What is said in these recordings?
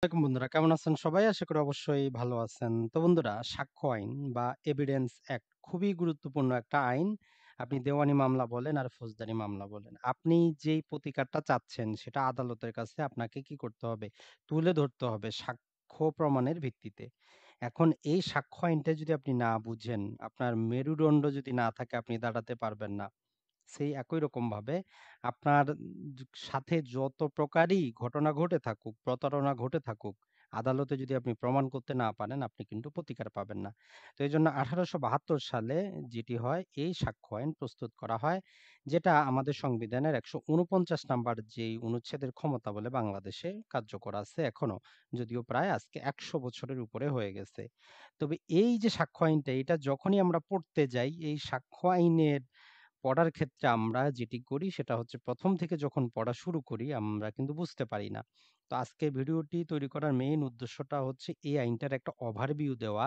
আসসালামু বন্ধুরা, কেমন আছেন সবাই? আশা করি অবশ্যই ভালো আছেন। তো বন্ধুরা, সাক্ষ্য আইন বা এভিডেন্স অ্যাক্ট খুবই গুরুত্বপূর্ণ একটা আইন। আপনি দেওয়ানি মামলা বলেন আর ফৌজদারি মামলা বলেন। আপনি যেই প্রতিকারটা চাচ্ছেন সেটা আদালতের কাছে আপনাকে কি করতে হবে? তুলে ধরতে হবে সাক্ষ্য প্রমাণের ভিত্তিতে। এখন এই সাক্ষ্য আইনটা যদি আপনি না বুঝেন, আপনার মেরুদণ্ড যদি না থাকে আপনি দাঁড়াতে পারবেন না। সেই একই রকমভাবে আপনার সাথে যত প্রকারই ঘটনা ঘটে থাকুক, প্রতারণা ঘটে থাকুক, আদালতে যদি আপনি প্রমাণ করতে না পারেন, আপনি কিন্তু প্রতিকার পাবেন না। তো এইজন্য ১৮৭২ সালে যেটি হয়, এই সাক্ষ্য আইন প্রস্তুত করা হয়, যেটা আমাদের সংবিধানের ১৪৯ নাম্বার যেই অনুচ্ছেদের ক্ষমতা বলে বাংলাদেশে কার্যকর আছে এখনো। যদিও প্রায় আজকে ১০০ বছরের উপরে হয়ে গেছে। তবে এই যে সাক্ষ্য আইনটা, এটা যখনই আমরা পড়তে যাই, এই সাক্ষ্য আইনের পড়ার ক্ষেত্রে আমরা যেটি করি সেটা হচ্ছে ১ম থেকে যখন পড়া শুরু করি আমরা কিন্তু বুঝতে পারি না। তো আজকে ভিডিওটি তৈরি করার মেইন উদ্দেশ্যটা হচ্ছে এই আইনটার একটা ওভারভিউ দেওয়া,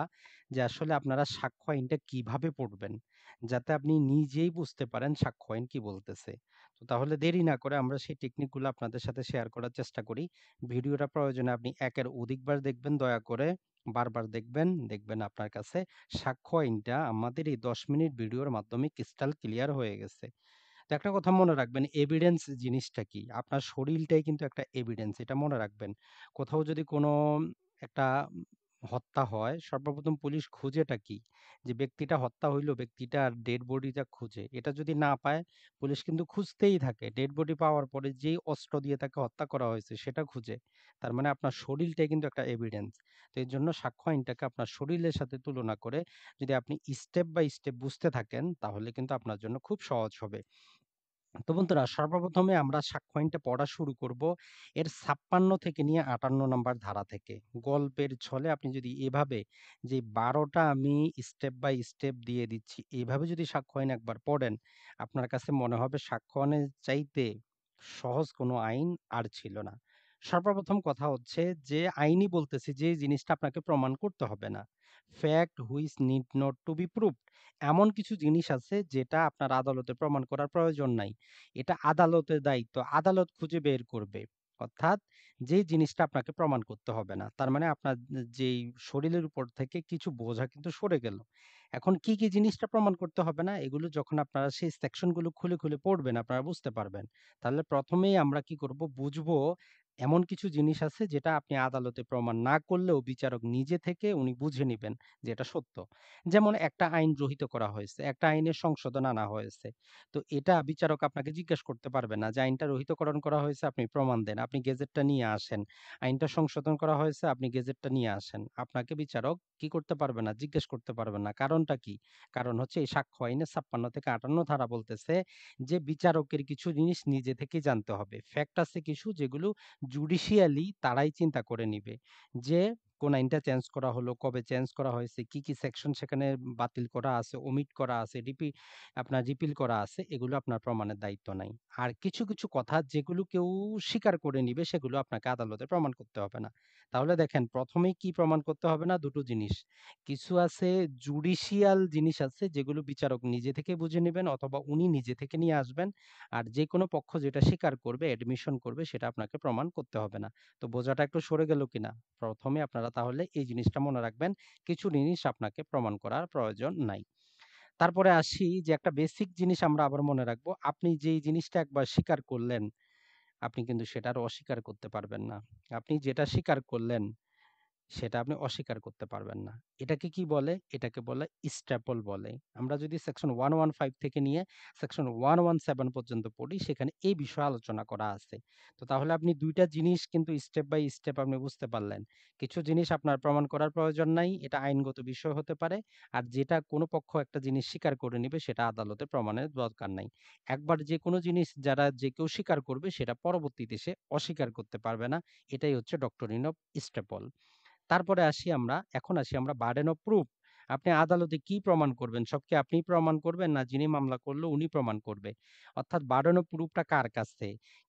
যে আসলে আপনারা সাক্ষ্য আইনটা কিভাবে পড়বেন? যাতে আপনি নিজেই বুঝতে পারেন সাক্ষ্য আইন কি বলতেছে। তো তাহলে দেরি না করে আমরা সেই টেকনিকগুলো আপনাদের সাথে শেয়ার করার চেষ্টা করি। ভিডিওটা প্রয়োজনে আপনি একের অধিকবার দেখবেন দয়া করে। বারবার দেখবেন, দেখবেন আপনার কাছে সাক্ষ্য আইনটা আমাদের এই ১০ মিনিট ভিডিওর মাধ্যমে ক্রিস্টাল ক্লিয়ার হয়ে গেছে। তো একটা কথা মনে রাখবেন, এভিডেন্স জিনিসটা কি? আপনার শরীরটাই কিন্তু একটা এভিডেন্স, এটা মনে রাখবেন। কোথাও যদি কোনো একটা হত্যা হয়, সর্বপ্রথম পুলিশ খুঁজেটা কি? যে ব্যক্তিটা হত্যা হইলো, ব্যক্তিটার ডেড বডিটা খুঁজে। এটা যদি না পায়, পুলিশ কিন্তু খুঁজতেই থাকে। ডেড বডি পাওয়ার পরে যেই অস্ত্র দিয়ে তাকে হত্যা করা হয়েছে সেটা খুঁজে। তার মানে আপনার শরীরটাই কিন্তু একটা এভিডেন্স। তো এর জন্য সাক্ষ্য আইনটাকে আপনার শরীরের সাথে তুলনা করে যদি আপনি স্টেপ বাই স্টেপ বুঝতে থাকেন, তাহলে কিন্তু আপনার জন্য খুব সহজ হবে। তো বন্ধুরা, সর্বপ্রথমে আমরা সাক্ষ্য আইনটা পড়া শুরু করব এর ৫৬ থেকে নিয়ে ৫৮ নাম্বার ধারা থেকে। গল্পের ছলে আপনি যদি এভাবে যে ১২টা আমি স্টেপ বাই স্টেপ দিয়ে দিচ্ছি, এভাবে যদি সাক্ষ্য আইন একবার পড়েন, আপনার কাছে মনে হবে সাক্ষ্য আইনের চাইতে সহজ কোনো আইন আর ছিল না। সর্বপ্রথম কথা হচ্ছে, যে আইনই বলতেছে যে জিনিসটা আপনাকে প্রমাণ করতে হবে না। Fact which need not to be proved, এমন কিছু জিনিস আছে যেটা আপনার আদালতে প্রমাণ করার প্রয়োজন নাই। এটা আদালতের দায়িত্ব। আদালত খুঁজে বের করবে। অর্থাৎ যে জিনিসটা আপনাকে প্রমাণ করতে হবে না। তার মানে আপনার যেই শরীরের উপর থেকে কিছু বোঝা কিন্তু সরে গেল। এখন কি, কি জিনিসটা প্রমাণ করতে হবে না? এগুলো যখন আপনারা সেই সেকশন গুলো খুলে, খুলে পড়বেন আপনারা বুঝতে পারবেন। তাহলে ১ম এই আমরা কি করব? বুঝবো এমন কিছু জিনিস আছে যেটা আপনি আদালতে প্রমাণ না করলেও বিচারক নিজে থেকে উনি বুঝে নিবেন যে এটা সত্য। যেমন একটা আইন রহিত করা হয়েছে, একটা আইনের সংশোধন আনা হয়েছে। তো এটা বিচারক আপনাকে জিজ্ঞেস করতে পারবে না যে আইনটা রহিতকরণ করা হয়েছে, আপনি প্রমাণ দেন। আপনি গেজেটটা নিয়ে আসেন। আইনটা সংশোধন করা হয়েছে, আপনি গেজেটটা নিয়ে আসেন। আপনাকে বিচারক কি করতে পারবে না? জিজ্ঞেস করতে পারবে না। কারণটা কি? কারণ হচ্ছে এই সাক্ষ্য আইনের ৫৬ থেকে ৫৮ ধারা বলতেছে যে বিচারকের কিছু জিনিস নিজে থেকেই জানতে হবে। ফ্যাক্ট আছে কিছু যেগুলো জুডিশিয়ালি তারাই চিন্তা করে নিবে। যে কোন আইনটা চেঞ্জ করা হলো, কবে চেঞ্জ করা হয়েছে, কি, কি সেকশন সেখানে বাতিল করা আছে, ওমিট করা আছে, আপনার রিপিল করা আছে, এগুলো আপনার প্রমাণের দায়িত্ব নাই। আর কিছু, কিছু কথা যেগুলো কেউ স্বীকার করে নিবে সেগুলো আপনাকে আদালতে প্রমাণ করতে হবে না। তাহলে দেখেন ১ম এই কি প্রমাণ করতে হবে না? ২ টো জিনিস। কিছু আছে জুডিশিয়াল জিনিস আছে যেগুলো বিচারক নিজে থেকে বুঝে নিবেন অথবা উনি নিজে থেকে নিয়ে আসবেন। আর যেকোনো পক্ষ যেটা স্বীকার করবে, অ্যাডমিশন করবে সেটা আপনাকে প্রমাণ করতে হবে না। তো বোঝাটা একটু সরে গেল কিনা? ১ম এ আপনারা তাহলে এই জিনিসটা মনে রাখবেন। কিছু জিনিস আপনাকে প্রমাণ করার প্রয়োজন নাই। তারপরে আসি যে একটা বেসিক জিনিস আমরা আবার মনে রাখবো। আপনি যেই জিনিসটা একবার স্বীকার করলেন, আপনি কিন্তু সেটা আর অস্বীকার করতে পারবেন না। আপনি যেটা স্বীকার করলেন সেটা আপনি অস্বীকার করতে পারবেন না। এটাকে কি বলে? এটাকে বলে স্ট্যাপল বলে। আমরা যদি সেকশন 115 থেকে নিয়ে সেকশন 117 পর্যন্ত পড়ি, সেখানে এই বিষয়ে আলোচনা করা আছে। তো তাহলে আপনি ২ টা জিনিস কিন্তু স্টেপ বাই স্টেপ আপনি বুঝতে পারলেন। কিছু জিনিস আপনার প্রমাণ করার প্রয়োজন নাই, এটা আইনগত বিষয় হতে পারে। আর যেটা কোনো পক্ষ একটা জিনিস স্বীকার করে নিবে সেটা আদালতে প্রমাণের দরকার নাই। একবার যেকোনো জিনিস যে কেউ স্বীকার করবে সেটা পরবর্তীতে সে অস্বীকার করতে পারবে না। এটাই হচ্ছে ডক্টরিন অফ স্টেপল। তারপরে এখন আসি আমরা বার্ডেন অফ প্রুফ। আপনি আদালতে কি প্রমাণ করবেন? সব কি আপনিই প্রমাণ করবেন না যিনি মামলা করলো উনি প্রমাণ করবে? অর্থাৎ বার্ডেন অফ প্রুফটা কার কাছে?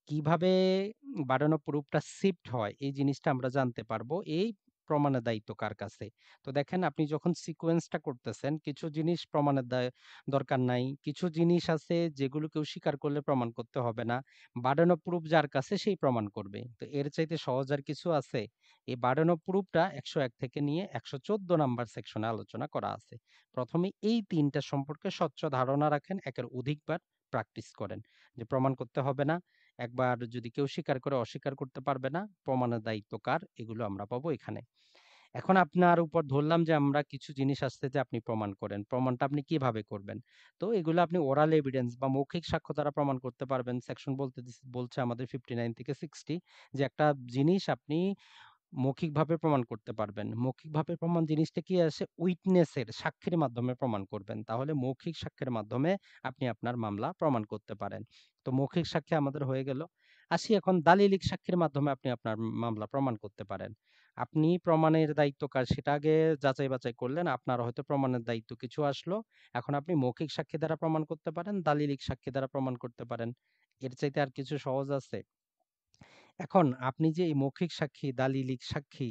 কিভাবে বার্ডেন অফ প্রুফটা শিফট হয় এই জিনিসটা আমরা জানতে পারবো এই প্রমাণের দায়িত্ব কার কাছে? তো দেখেন আপনি যখন সিকোয়েন্সটা করতেছেন কিছু জিনিস প্রমাণের দরকার নাই। কিছু জিনিস আছে যেগুলো কেউ স্বীকার করলে প্রমাণ করতে হবে না। বার্ডেন অফ প্রুফ যার কাছে সেই প্রমাণ করবে। তো এর চাইতে সহজ আর কিছু আছে? এই বার্ডেন অফ প্রুফটা ১০১ থেকে নিয়ে ১১৪ নাম্বার সেকশনে আলোচনা করা আছে। প্রথমে এই ৩ টা সম্পর্কে স্বচ্ছ ধারণা রাখেন, একের অধিকবার প্র্যাকটিস করেন। যে প্রমাণ করতে হবে না। একবার যদি কেউ স্বীকার করে অস্বীকার করতে পারবে না। প্রমাণের দায়িত্ব কার? এগুলো আমরা পাবো এখানে। এখন আপনার উপর ধরলাম যে আমরা কিছু জিনিস আসছে যে আপনি প্রমাণ করেন। প্রমাণটা আপনি কিভাবে করবেন? তো এগুলো আপনি ওরাল এভিডেন্স বা মৌখিক সাক্ষ্য দ্বারা প্রমাণ করতে পারবেন। সেকশন বলছে আমাদের 59 থেকে 60 যে একটা জিনিস আপনি মৌখিকভাবে প্রমাণ করতে পারবেন। মৌখিকভাবে প্রমাণ জিনিসটা কি আসে? উইটনেসের সাক্ষীর মাধ্যমে প্রমাণ করবেন। তাহলে মৌখিক সাক্ষ্যের মাধ্যমে আপনি আপনার মামলা প্রমাণ করতে পারেন। তো মৌখিক সাক্ষী আমাদের হয়ে গেল। আসি এখন দালিলিক সাক্ষীর মাধ্যমে আপনি আপনার মামলা প্রমাণ করতে পারেন। আপনি প্রমাণের দায়িত্ব কার সেটা আগে যাচাই বাছাই করলেন। আপনার হয়তো প্রমাণের দায়িত্ব কিছু আসলো। এখন আপনি মৌখিক সাক্ষী দ্বারা প্রমাণ করতে পারেন, দালিলিক সাক্ষী দ্বারা প্রমাণ করতে পারেন। এর চাইতে আর কিছু সহজ আছে? এখন আপনি যে এই মৌখিক সাক্ষী, দালিলিক সাক্ষী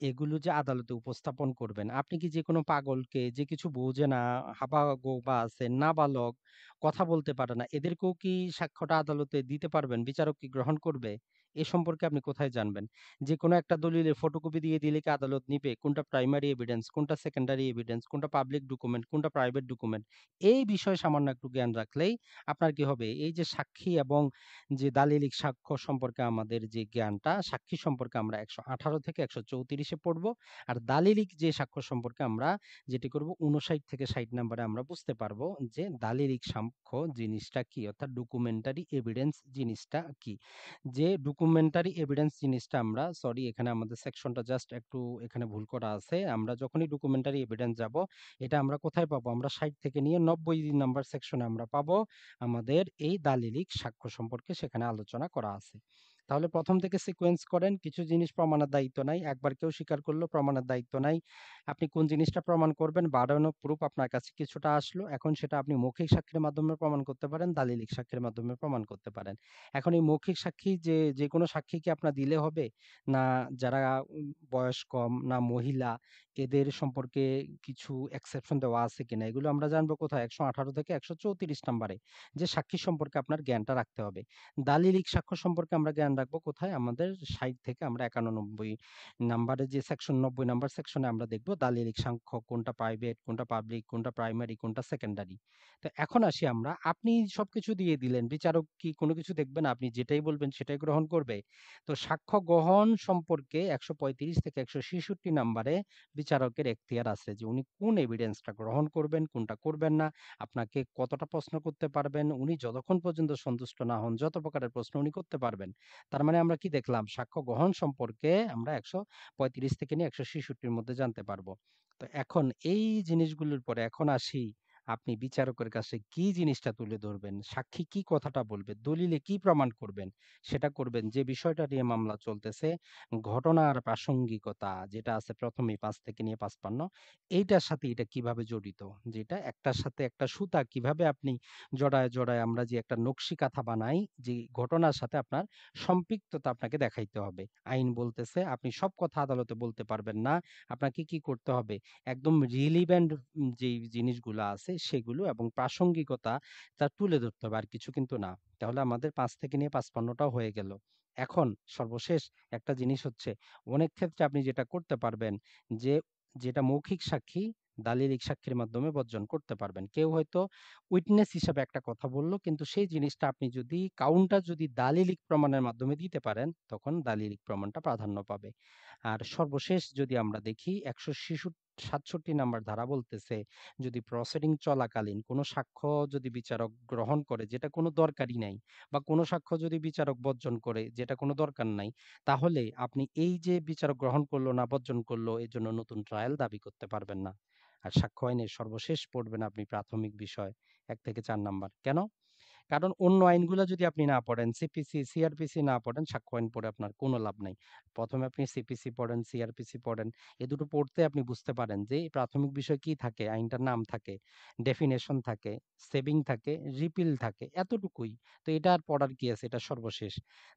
এগুলো যে আদালতে উপস্থাপন করবেন, আপনি কি যেকোনো পাগলকে যে কিছু বোঝে না, হাবাগোবা আছে, নাবালক, কথা বলতে পারে না, এদেরকেও কি সাক্ষ্যটা আদালতে দিতে পারবেন? বিচারক কি গ্রহণ করবে? এ সম্পর্কে আপনি কোথায় জানবেন? যেকোনো একটা দলিলের ফটোকপি দিয়ে দিলে কি আদালত নিবে? কোনটা প্রাইমারি এভিডেন্স, কোনটা সেকেন্ডারি এভিডেন্স, কোনটা পাবলিক ডকুমেন্ট, কোনটা প্রাইভেট ডকুমেন্ট? এই বিষয়ে সামান্য একটু জ্ঞান রাখলেই আপনার কি হবে? এই যে সাক্ষী এবং যে দালিলিক সাক্ষ্য সম্পর্কে আমাদের যে জ্ঞানটা, সাক্ষী সম্পর্কে আমরা ১১৮ থেকে ১৩৪ এ পড়বো। আর দালিলিক যে সাক্ষ্য সম্পর্কে আমরা যেটি করব ৫৯ থেকে ৬০ নাম্বারে আমরা বুঝতে পারবো যে দালিলিক সাক্ষ্য জিনিসটা কি? অর্থাৎ ডকুমেন্টারি এভিডেন্স জিনিসটা কি? যে ডকুমেন্টারি এভিডেন্স জিনিসটা আমরা সরি এখানে আমাদের সেকশনটা জাস্ট একটু এখানে ভুল করা আছে। আমরা যখনই ডকুমেন্টারি এভিডেন্স যাব, এটা আমরা কোথায় পাবো? আমরা ৬০ থেকে নিয়ে ৯০ নাম্বার সেকশনে আমরা পাবো আমাদের এই দালিলিক সাক্ষ্য সম্পর্কে সেখানে আলোচনা করা আছে। তাহলে ১ম থেকে সিকোয়েন্স করেন। কিছু জিনিস প্রমাণের দায়িত্ব নাই। একবার কেউ স্বীকার করলো প্রমাণের দায়িত্ব নাই। আপনি কোন জিনিসটা প্রমাণ করবেন? বার্ডেন অফ প্রুফ আপনার কাছে কিছুটা আসলো। এখন সেটা আপনি মৌখিক সাক্ষীর মাধ্যমে প্রমাণ করতে পারেন, দালিলিক সাক্ষীর মাধ্যমে প্রমাণ করতে পারেন। এখন এই মৌখিক সাক্ষী যেকোনো সাক্ষী কি আপনার দিলে হবে? না যারা বয়স কম, না মহিলা এদের সম্পর্কে কিছু এক্সেপশন দেওয়া আছে কিনা? এগুলো আমরা জানবো কোথায়? ১১৮ থেকে ১৩৪ নাম্বারে। যে সাক্ষী সম্পর্কে আপনার জ্ঞানটা রাখতে হবে। দালিলিক সাক্ষ্য সম্পর্কে আমরা জ্ঞান রাখবো কোথায়? আমাদের ৬০ থেকে আমরা ৯১ নাম্বারে যে সেকশন ৯০ নাম্বার সেকশনে আমরা দেখব দালিলিক সাক্ষ্য কোনটা প্রাইভেট, কোনটা পাবলিক, কোনটা প্রাইমারি, কোনটা সেকেন্ডারি। তো এখন আসি আমরা, আপনি সবকিছু দিয়ে দিলেন। বিচারক কি কোনো কিছু দেখবে না? আপনি যেটাই বলবেন সেটাই গ্রহণ করবে? তো সাক্ষ্য গ্রহণ সম্পর্কে ১৩৫ থেকে ১৬৬ নাম্বারে বিচারকের এখতিয়ার আছে যে উনি কোন এভিডেন্সটা গ্রহণ করবেন, কোনটা করবেন না। আপনাকে কতটা প্রশ্ন করতে পারবেন, উনি যতক্ষণ পর্যন্ত সন্তুষ্ট না হন, যত প্রকারের প্রশ্ন উনি করতে পারবেন। তার মানে আমরা কি দেখলাম? সাক্ষ্য গ্রহণ সম্পর্কে আমরা ১৩৫ থেকে নিয়ে ১৬৬ র মধ্যে জানতে পারবো। তো এখন এই জিনিসগুলোর পরে এখন আসি, আপনি বিচারকের কাছে কি জিনিসটা তুলে ধরবেন? সাক্ষী কি কথাটা বলবে? দলিলে কি প্রমাণ করবেন? সেটা করবেন। যে বিষয়টা নিয়ে মামলা চলতেছে, ঘটনার প্রাসঙ্গিকতা যেটা আছে ১ম এই ৫ থেকে নিয়ে ৫৫ এইটার সাথে এটা কিভাবে জড়িত? যেটা একটার সাথে একটা সুতা কিভাবে আপনি জড়ায়, জড়ায় আমরা যে একটা নকশি কাঁথা বানাই, যে ঘটনার সাথে আপনার সম্পৃক্ততা আপনাকে দেখাইতে হবে। আইন বলতেছে আপনি সব কথা আদালতে বলতে পারবেন না। আপনাকে কি করতে হবে? একদম রিলিভেন্ট যেই জিনিসগুলা আছে সেগুলো এবং প্রাসঙ্গিকতা তা তুলে ধরতে হবে। আর কিছু কিন্তু না। তাহলে আমাদের ৫ থেকে নিয়ে ৫৫ টাও হয়ে গেল। এখন সর্বশেষ একটা জিনিস হচ্ছে, অনেক ক্ষেত্রে আপনি যেটা করতে পারবেন যে যেটা মৌখিক সাক্ষী দালিলিক সাক্ষীর মাধ্যমে বর্জন করতে পারবেন। কেউ হয়তো উইটনেস হিসাবে একটা কথা বলল, কিন্তু সেই জিনিসটা আপনি যদি কাউন্টার যদি দালিলিক প্রমাণের মাধ্যমে দিতে পারেন, তখন দালিলিক প্রমাণটা প্রাধান্য পাবে। আর সর্বশেষ যদি আমরা দেখি ১৬৭ নাম্বার ধারা বলতেছে, যদি প্রসিডিং চলাকালীন কোনো সাক্ষ্য যদি বিচারক গ্রহণ করে যেটা কোনো দরকারই নাই, বা কোনো সাক্ষ্য যদি বিচারক বর্জন করে যেটা কোনো দরকার নাই, তাহলে আপনি এই যে বিচারক গ্রহণ করলো না বর্জন করলো এর জন্য নতুন ট্রায়াল দাবি করতে পারবেন না। আর সাক্ষ্য আইনের সর্বশেষ পড়বেন আপনি প্রাথমিক বিষয় ১ থেকে ৪ নাম্বার। কেন? কারণ অন্য আইনগুলা যদি আপনি না পড়েন, সিপিসি, সিআরপিসি না পড়েন, সাক্ষ্য আইন পড়ে আপনার কোনো লাভ নাই। ১ম এ আপনি সিপিসি পড়েন, সিআরপিসি পড়েন। এ দুটো পড়তে আপনি বুঝতে পারেন যে প্রাথমিক বিষয় কি থাকে, আইনটার নাম থাকে, ডেফিনেশন থাকে, সেভিং থাকে, রিপিল থাকে, এতটুকুই। তো এটা আর পড়ার কি আছে? এটা সর্বশেষ।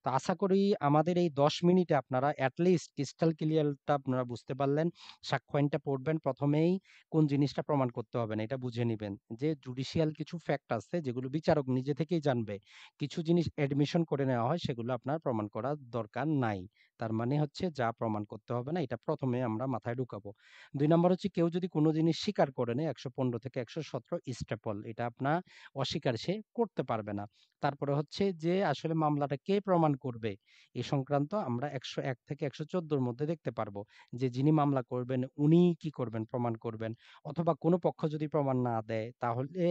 তো আশা করি আমাদের এই ১০ মিনিটে আপনারা এট লিস্ট ক্রিস্টাল ক্লিয়ারটা আপনারা বুঝতে পারলেন। সাক্ষ্য আইনটা পড়বেন ১ম এই কোন জিনিসটা প্রমাণ করতে হবে না এটা বুঝে নিবেন। যে জুডিশিয়াল কিছু ফ্যাক্ট আছে যেগুলো বিচারক নিজে থেকেই জানবে। কিছু জিনিস এডমিশন করে নেওয়া হয় সেগুলো আপনার প্রমাণ করার দরকার নাই। তার মানে হচ্ছে যা প্রমাণ করতে হবে না এটা ১ম এ আমরা মাথায় ঢুকাবো। ২ নম্বর হচ্ছে কেউ যদি কোনো জিনিস স্বীকার করে নেয় ১১৫ থেকে ১১৭ স্টেপল এটা আপনার অস্বীকার সে করতে পারবে না। তারপরে হচ্ছে যে আসলে মামলাটা কে প্রমাণ করবে এ সংক্রান্ত আমরা ১০১ থেকে ১১৪ র মধ্যে দেখতে পারবো। যে যিনি মামলা করবেন উনি কি করবেন? প্রমাণ করবেন। অথবা কোনো পক্ষ যদি প্রমাণ না দেয় তাহলে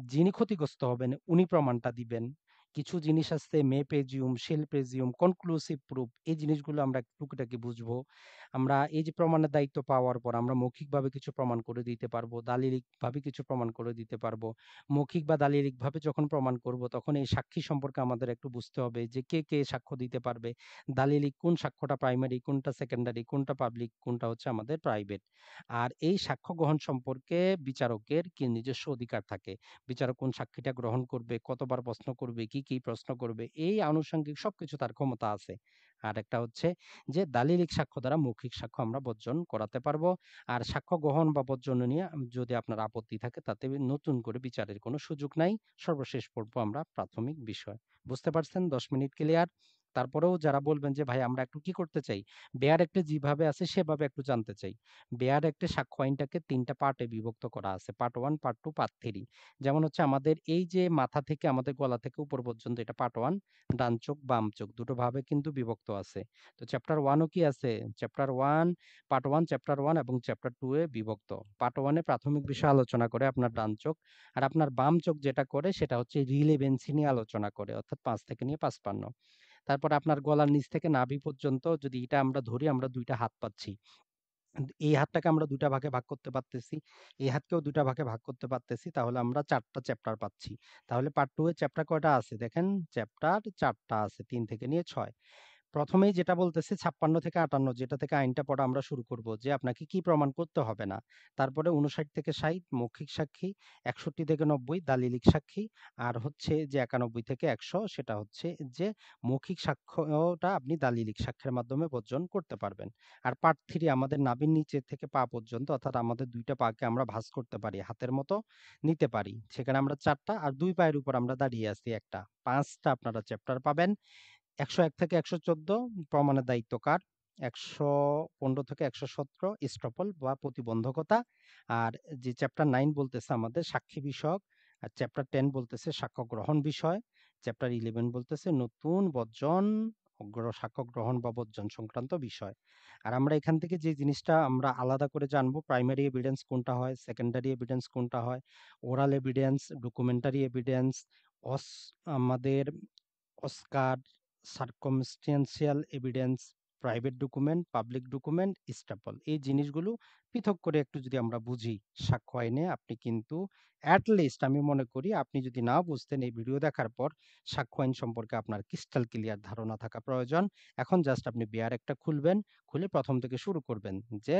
যিনি ক্ষতিগ্রস্ত হবেন উনি প্রমাণটা দিবেন। কিছু জিনিস আছে মে প্রেজিউম, শেল প্রেজিউম, কনক্লুসিভ প্রুফ এই জিনিসগুলো আমরা টুকিটাকি বুঝবো। আমরা এই যে প্রমাণের দায়িত্ব পাওয়ার পর আমরা মৌখিকভাবে কিছু প্রমাণ করে দিতে পারবো, দালিলিকভাবে কিছু প্রমাণ করে দিতে পারবো। মৌখিক বা দালিলিকভাবে যখন প্রমাণ করব তখন এই সাক্ষী সম্পর্কে আমাদের একটু বুঝতে হবে যে কে সাক্ষ্য দিতে পারবে। দালিলিক কোন সাক্ষ্যটা প্রাইমারি, কোনটা সেকেন্ডারি, কোনটা পাবলিক, কোনটা হচ্ছে আমাদের প্রাইভেট। আর এই সাক্ষ্য গ্রহণ সম্পর্কে বিচারকের কি নিজস্ব অধিকার থাকে। বিচারক কোন সাক্ষীটা গ্রহণ করবে, কতবার প্রশ্ন করবে, কি প্রশ্ন করবে, এই আনুষঙ্গিক সবকিছু তার ক্ষমতা আছে। আর একটা হচ্ছে যে দালিলিক সাক্ষ্য দ্বারা মৌখিক সাক্ষ্য আমরা বর্জন করাতে পারবো। আর সাক্ষ্য গ্রহণ বা বর্জন নিয়ে যদি আপনার আপত্তি থাকে তাতে নতুন করে বিচারের কোনো সুযোগ নাই। সর্বশেষ পড়বো আমরা প্রাথমিক বিষয়। বুঝতে পারছেন? ১০ মিনিট ক্লিয়ার? তারপরেও যারা বলবেন যে ভাই আমরা একটু কি করতে চাই? বেয়ার অ্যাক্টে যেভাবে আছে সেভাবে একটু জানতে চাই। বেয়ার অ্যাক্টে সাক্ষ্য আইনটাকে ৩ টা পার্টে বিভক্ত করা আছে। Part 1, part 2, part 3। যেমন হচ্ছে আমাদের এই যে মাথা থেকে আমাদের গলা থেকে উপর পর্যন্ত এটা পার্ট 1, ডান চোখ, বাম চোখ দুটো ভাবে কিন্তু বিভক্ত আছে। তো চ্যাপ্টার 1 ও কি আছে? চ্যাপ্টার 1, পার্ট 1, চ্যাপ্টার 1 এবং চ্যাপ্টার 2 এ বিভক্ত। পার্ট 1 এ প্রাথমিক বিষয় আলোচনা করে আপনার ডান চোখ। আর আপনার বাম চোখ যেটা করে সেটা হচ্ছে রিলেভেন্সি নিয়ে আলোচনা করে অর্থাৎ ৫ থেকে নিয়ে ৫৫। তারপরে আপনার গলার নিচ থেকে নাভি পর্যন্ত যদি এটা আমরা ধরি আমরা ২ টা হাত পাচ্ছি। এই হাতটাকে আমরা ২ টা ভাগে ভাগ করতে পারতেছি। এই হাতকেও ২ টা ভাগে ভাগ করতে পারতেছি। তাহলে আমরা ৪ টা চ্যাপ্টার পাচ্ছি। তাহলে পার্ট 2 এর চ্যাপ্টার কয়টা আছে? দেখেন চ্যাপ্টার ৪ টা আছে ৩ থেকে নিয়ে ৬। প্রথমেই যেটা বলতেছে ৫৬ থেকে ৫৮ যেটা থেকে আইনটা পড়া আমরা শুরু করব যে আপনাকে কি প্রমাণ করতে হবে না। তারপরে ৫৯ থেকে ৬০ মৌখিক সাক্ষী, ৬১ থেকে ৯০ দালিলিক সাক্ষী আর হচ্ছে যে ৯১ থেকে ১০০ সেটা হচ্ছে যে মৌখিক সাক্ষ্যটা আপনি দালিলিক সাক্ষ্যের মাধ্যমে বর্জন করতে পারবেন। আর পার্ট ৩ আমাদের নাভির নিচে থেকে পা পর্যন্ত অর্থাৎ আমাদের ২ টা পাকে আমরা ভাঁজ করতে পারি, হাতের মতো নিতে পারি। সেখানে আমরা ৪ টা আর ২ পায়ের উপর আমরা দাঁড়িয়ে আছি একটা। ৫ টা আপনারা চ্যাপ্টার পাবেন। ১০১ থেকে ১১৪ প্রমাণের দায়িত্ব কার? ১১৫ থেকে ১১৭ এস্টপল বা প্রতিবন্ধকতা। আর যে চ্যাপ্টার ৯ বলতেছে আমাদের সাক্ষী বিষয়ক। আর চ্যাপ্টার ১০ বলতেছে সাক্ষ্য গ্রহণ বিষয়। চ্যাপ্টার ১১ বলতেছে নতুন বর্জন সাক্ষ্য গ্রহণ বা বর্জন সংক্রান্ত বিষয়। আর আমরা এখান থেকে যে জিনিসটা আমরা আলাদা করে জানবো প্রাইমারি এভিডেন্স কোনটা হয়, সেকেন্ডারি এভিডেন্স কোনটা হয়, ওরাল এভিডেন্স, ডকুমেন্টারি এভিডেন্স, অস আমাদের অস্কার, circumstantial evidence, private document, public document, স্ট্যাপল এই জিনিসগুলো পৃথক করে একটু যদি আমরা বুঝি সাক্ষ্য আইনে আপনি কিন্তু অ্যাট লিস্ট আমি মনে করি আপনি যদি না বুঝতেন এই ভিডিও দেখার পর সাক্ষ্য আইন সম্পর্কে আপনার ক্রিস্টাল ক্লিয়ার ধারণা থাকা প্রয়োজন। এখন জাস্ট আপনি বেয়ার একটা খুলবেন, খুলে প্রথম থেকে শুরু করবেন যে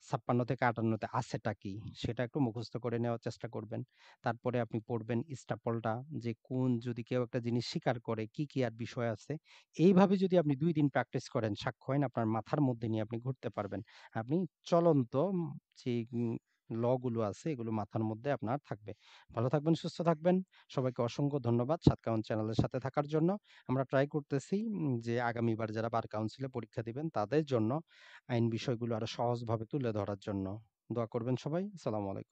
৫৬ থেকে ৫৮ তে আছেটা কি সেটা একটু মুখস্থ করে নেওয়ার চেষ্টা করবেন। তারপরে আপনি পড়বেন স্টাপলটা যে কোন যদি কেউ একটা জিনিস স্বীকার করে কি আর বিষয় আছে। এইভাবে যদি আপনি ২ দিন প্র্যাকটিস করেন সাক্ষ্য আইন আপনার মাথার মধ্যে নিয়ে আপনি ঘুরতে পারবেন। আপনি চলন্ত যে ল গুলো আছে এগুলো মাথার মধ্যে আপনার থাকবে। ভালো থাকবেন, সুস্থ থাকবেন। সবাইকে অসংখ্য ধন্যবাদ সাতকাহন চ্যানেলের সাথে থাকার জন্য। আমরা ট্রাই করতেছি যে আগামীবার যারা বার কাউন্সিলে পরীক্ষা দিবেন তাদের জন্য আইন বিষয়গুলো আরো সহজভাবে তুলে ধরার জন্য। দোয়া করবেন সবাই। আসসালামু আলাইকুম।